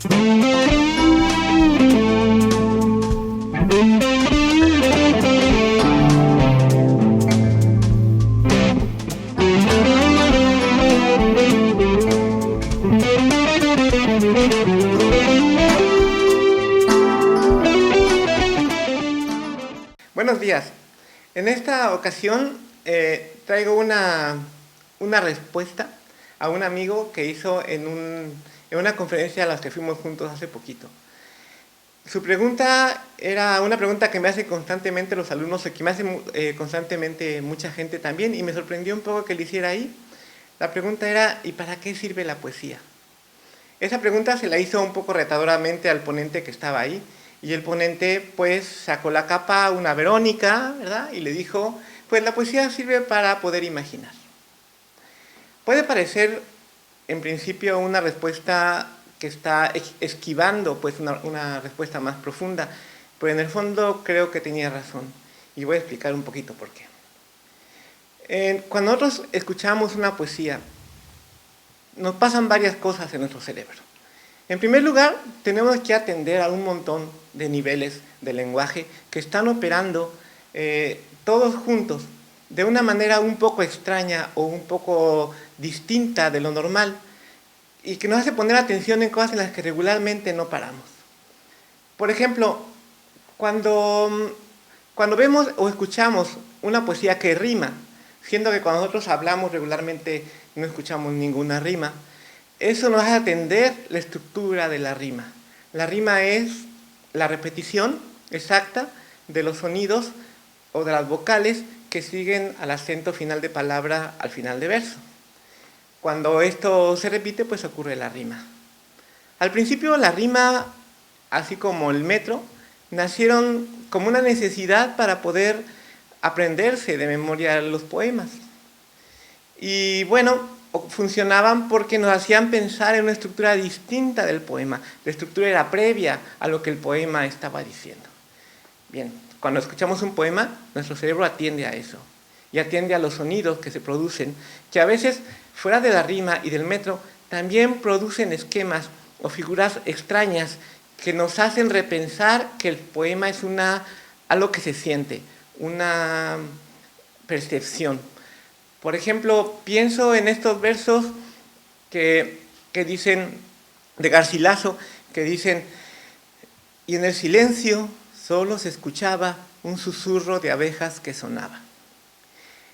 Buenos días. En esta ocasión traigo una respuesta a un amigo que hizo en una conferencia a la que fuimos juntos hace poquito. Su pregunta era una pregunta que me hacen constantemente los alumnos, que me hace constantemente mucha gente también, y me sorprendió un poco que lo hiciera ahí. La pregunta era, ¿y para qué sirve la poesía? Esa pregunta se la hizo un poco retadoramente al ponente que estaba ahí, y el ponente pues sacó la capa a una Verónica, ¿verdad? Y le dijo, pues la poesía sirve para poder imaginar. Puede parecer en principio una respuesta que está esquivando pues una respuesta más profunda, pero en el fondo creo que tenía razón, y voy a explicar un poquito por qué. Cuando nosotros escuchamos una poesía, nos pasan varias cosas en nuestro cerebro. En primer lugar, tenemos que atender a un montón de niveles de lenguaje que están operando todos juntos de una manera un poco extraña o un poco distinta de lo normal y que nos hace poner atención en cosas en las que regularmente no paramos. Por ejemplo, cuando vemos o escuchamos una poesía que rima, siendo que cuando nosotros hablamos regularmente no escuchamos ninguna rima, eso nos hace atender la estructura de la rima. La rima es la repetición exacta de los sonidos o de las vocales que siguen al acento final de palabra al final de verso. Cuando esto se repite, pues ocurre la rima. Al principio la rima, así como el metro, nacieron como una necesidad para poder aprenderse de memoria los poemas. Y bueno, funcionaban porque nos hacían pensar en una estructura distinta del poema. La estructura era previa a lo que el poema estaba diciendo. Bien, cuando escuchamos un poema, nuestro cerebro atiende a eso. Y atiende a los sonidos que se producen, que a veces, fuera de la rima y del metro, también producen esquemas o figuras extrañas que nos hacen repensar que el poema es algo que se siente, una percepción. Por ejemplo, pienso en estos versos que dicen, de Garcilaso, que dicen, y en el silencio solo se escuchaba un susurro de abejas que sonaba.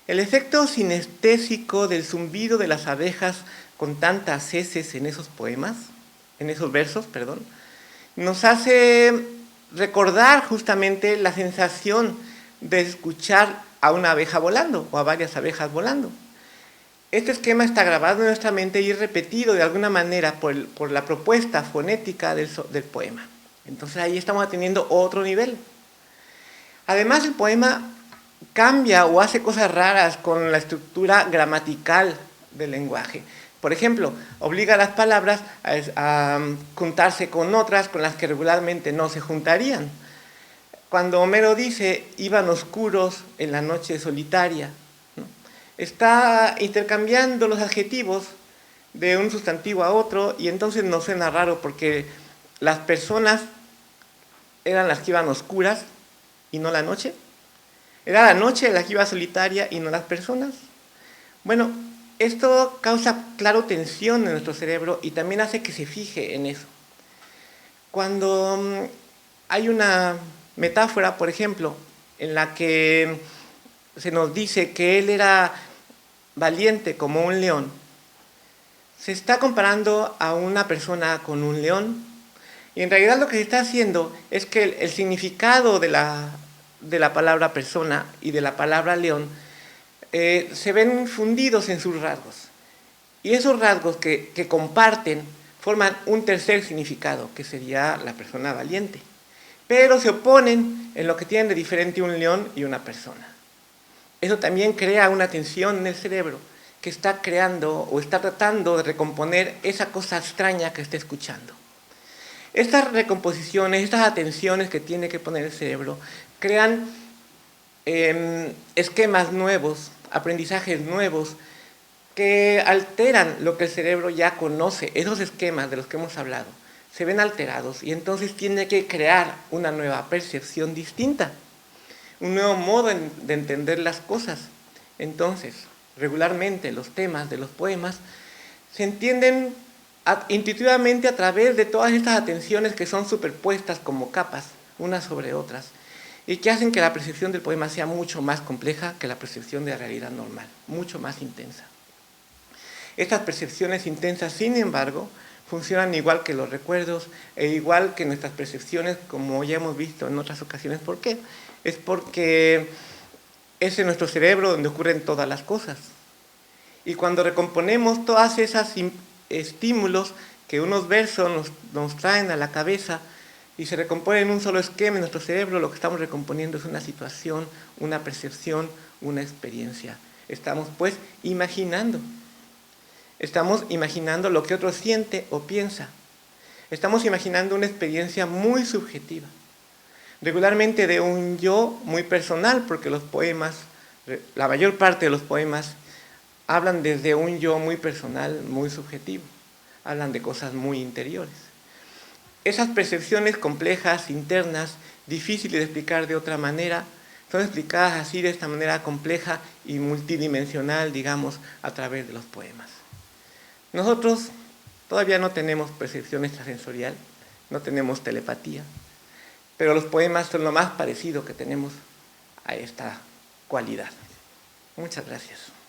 El efecto sinestésico del zumbido de las abejas con tantas heces en esos poemas, en esos versos, nos hace recordar justamente la sensación de escuchar a una abeja volando o a varias abejas volando. Este esquema está grabado en nuestra mente y es repetido de alguna manera por la propuesta fonética del poema. Entonces ahí estamos atendiendo otro nivel. Además, el poema cambia o hace cosas raras con la estructura gramatical del lenguaje. Por ejemplo, obliga a las palabras a juntarse con otras con las que regularmente no se juntarían. Cuando Homero dice, iban oscuros en la noche solitaria, ¿no? Está intercambiando los adjetivos de un sustantivo a otro y entonces no suena raro porque las personas eran las que iban oscuras y no la noche. Era la noche la que iba solitaria y no las personas. Bueno, esto causa, claro, tensión en nuestro cerebro y también hace que se fije en eso. Cuando hay una metáfora, por ejemplo, en la que se nos dice que él era valiente como un león, se está comparando a una persona con un león y en realidad lo que se está haciendo es que el significado de la palabra persona y de la palabra león se ven fundidos en sus rasgos y esos rasgos que comparten forman un tercer significado que sería la persona valiente. Pero se oponen en lo que tienen de diferente un león y una persona. Eso también crea una tensión en el cerebro que está creando o está tratando de recomponer esa cosa extraña que está escuchando. Estas recomposiciones, estas atenciones que tiene que poner el cerebro, crean esquemas nuevos, aprendizajes nuevos, que alteran lo que el cerebro ya conoce, esos esquemas de los que hemos hablado. se ven alterados y entonces tiene que crear una nueva percepción distinta, un nuevo modo de entender las cosas. Entonces, regularmente los temas de los poemas se entienden intuitivamente a través de todas estas atenciones que son superpuestas como capas, unas sobre otras, y que hacen que la percepción del poema sea mucho más compleja que la percepción de la realidad normal, mucho más intensa. Estas percepciones intensas, sin embargo, funcionan igual que los recuerdos e igual que nuestras percepciones, como ya hemos visto en otras ocasiones. ¿Por qué? Es porque es en nuestro cerebro donde ocurren todas las cosas. Y cuando recomponemos todas esas estímulos que unos versos nos traen a la cabeza y se recompone en un solo esquema en nuestro cerebro, lo que estamos recomponiendo es una situación, una percepción, una experiencia. Estamos pues imaginando. Estamos imaginando lo que otro siente o piensa. Estamos imaginando una experiencia muy subjetiva, regularmente de un yo muy personal, porque los poemas, la mayor parte de los poemas, hablan desde un yo muy personal, muy subjetivo. Hablan de cosas muy interiores. Esas percepciones complejas, internas, difíciles de explicar de otra manera, son explicadas así, de esta manera compleja y multidimensional, digamos, a través de los poemas. Nosotros todavía no tenemos percepción extrasensorial, no tenemos telepatía, pero los poemas son lo más parecido que tenemos a esta cualidad. Muchas gracias.